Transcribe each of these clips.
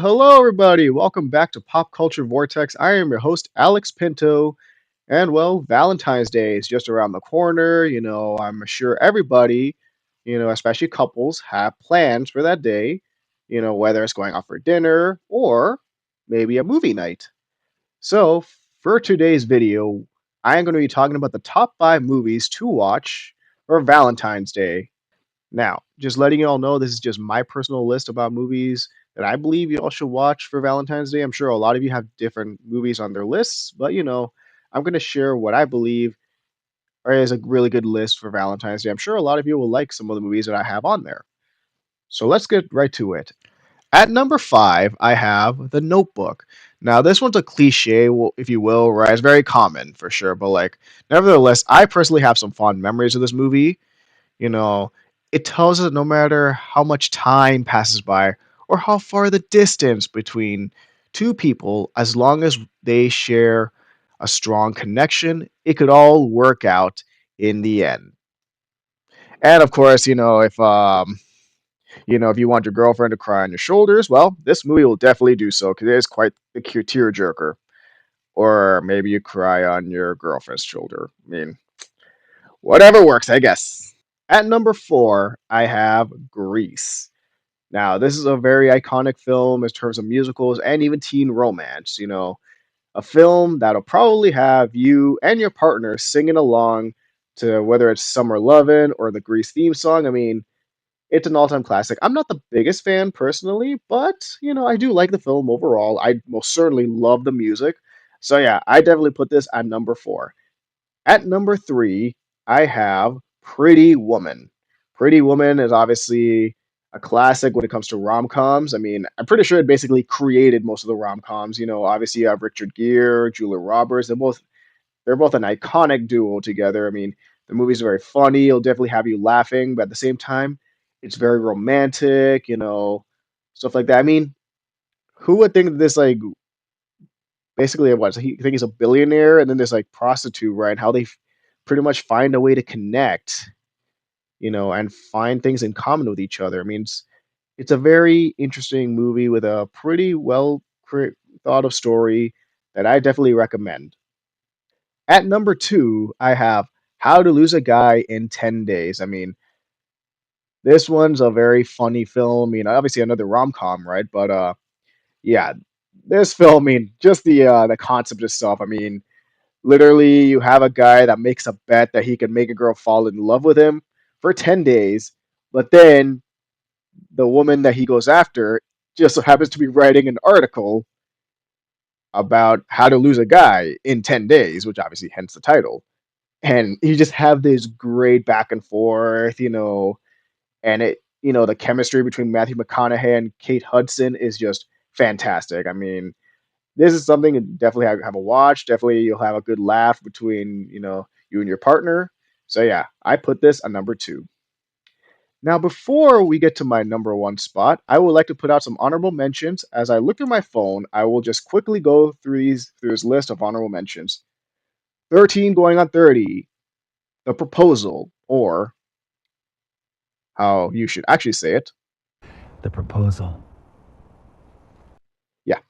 Hello, everybody. Welcome back to Pop Culture Vortex. I am your host, Alex Pinto. And Valentine's Day is just around the corner. I'm sure everybody, especially couples, have plans for that day, whether it's going out for dinner or maybe a movie night. So, for today's video, I am going to be talking about the top five movies to watch for Valentine's Day. Now, just letting you all know, this is just my personal list about movies that I believe you all should watch for Valentine's Day. I'm sure a lot of you have different movies on their lists, but I'm going to share what I believe is a really good list for Valentine's Day. I'm sure a lot of you will like some of the movies that I have on there. So let's get right to it. At number five, I have The Notebook. Now, this one's a cliche, if you will, right? It's very common for sure, but nevertheless, I personally have some fond memories of this movie. You know, it tells us that no matter how much time passes by or how far the distance between two people, as long as they share a strong connection, it could all work out in the end. And of course, if you want your girlfriend to cry on your shoulders, well, this movie will definitely do so because it is quite the cute tearjerker. Or maybe you cry on your girlfriend's shoulder. I mean, whatever works, I guess. At number four, I have Grease. Now, this is a very iconic film in terms of musicals and even teen romance. A film that'll probably have you and your partner singing along to whether it's Summer Lovin' or the Grease theme song. I mean, it's an all-time classic. I'm not the biggest fan personally, but I do like the film overall. I most certainly love the music. So yeah, I definitely put this at number four. At number three, I have Pretty Woman. Pretty Woman is obviously a classic when it comes to rom-coms. I mean, I'm pretty sure it basically created most of the rom-coms. Obviously you have Richard Gere, Julia Roberts. They're both an iconic duo together. I mean, the movie's very funny. It'll definitely have you laughing, but at the same time, it's very romantic. Stuff like that. I mean, who would think that this basically what he think he's a billionaire and then this prostitute, right? How they pretty much find a way to connect, and find things in common with each other. I mean, it's a very interesting movie with a pretty thought of story that I definitely recommend. At number two, I have How to Lose a Guy in 10 Days. I mean, this one's a very funny film. I mean, obviously another rom-com, right? But yeah, this film, I mean, just the concept itself. I mean, literally, you have a guy that makes a bet that he can make a girl fall in love with him for 10 days, but then the woman that he goes after just so happens to be writing an article about how to lose a guy in 10 days, which obviously hence the title. And you just have this great back and forth, and the chemistry between Matthew McConaughey and Kate Hudson is just fantastic. I mean, this is something to definitely have a watch. Definitely, you'll have a good laugh between you and your partner. So yeah, I put this on number two. Now, before we get to my number one spot, I would like to put out some honorable mentions. As I look through my phone, I will just quickly go through this list of honorable mentions. 13 going on 30, The Proposal, or how you should actually say it. The proposal. Yeah,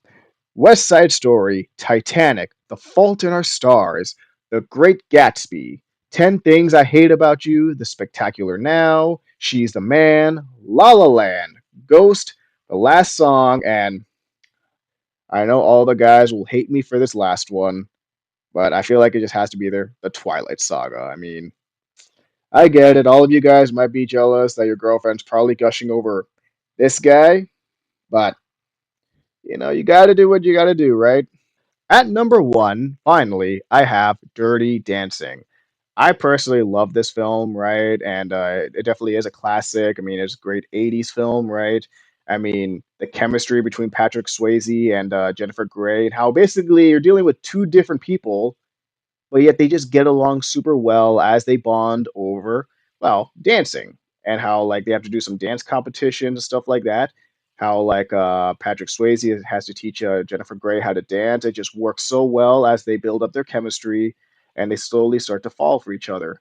West Side Story, Titanic, The Fault in Our Stars, The Great Gatsby, 10 Things I Hate About You, The Spectacular Now, She's the Man, La La Land, Ghost, The Last Song, and I know all the guys will hate me for this last one, but I feel like it just has to be there, The Twilight Saga. I mean, I get it. All of you guys might be jealous that your girlfriend's probably gushing over this guy, but you got to do what you got to do, right? At number one, finally, I have Dirty Dancing. I personally love this film, right? And it definitely is a classic. I mean, it's a great 80s film, right? I mean, the chemistry between Patrick Swayze and Jennifer Grey, and how basically you're dealing with two different people, but yet they just get along super well as they bond over, well, dancing. And how they have to do some dance competitions and stuff like that. How Patrick Swayze has to teach Jennifer Grey how to dance. It just works so well as they build up their chemistry and they slowly start to fall for each other.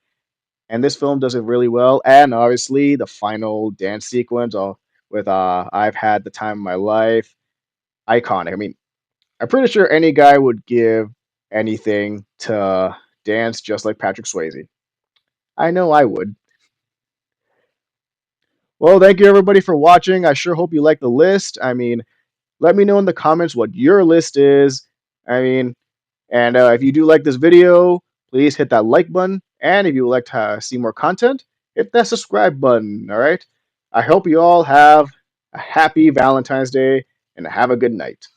And this film does it really well. And obviously the final dance sequence with I've Had the Time of My Life. iconic. I mean, I'm pretty sure any guy would give anything to dance just like Patrick Swayze. I know I would. Well, thank you everybody for watching. I sure hope you like the list. I mean, let me know in the comments what your list is. I mean, and if you do like this video, please hit that like button. And if you would like to see more content, hit that subscribe button. All right. I hope you all have a happy Valentine's Day and have a good night.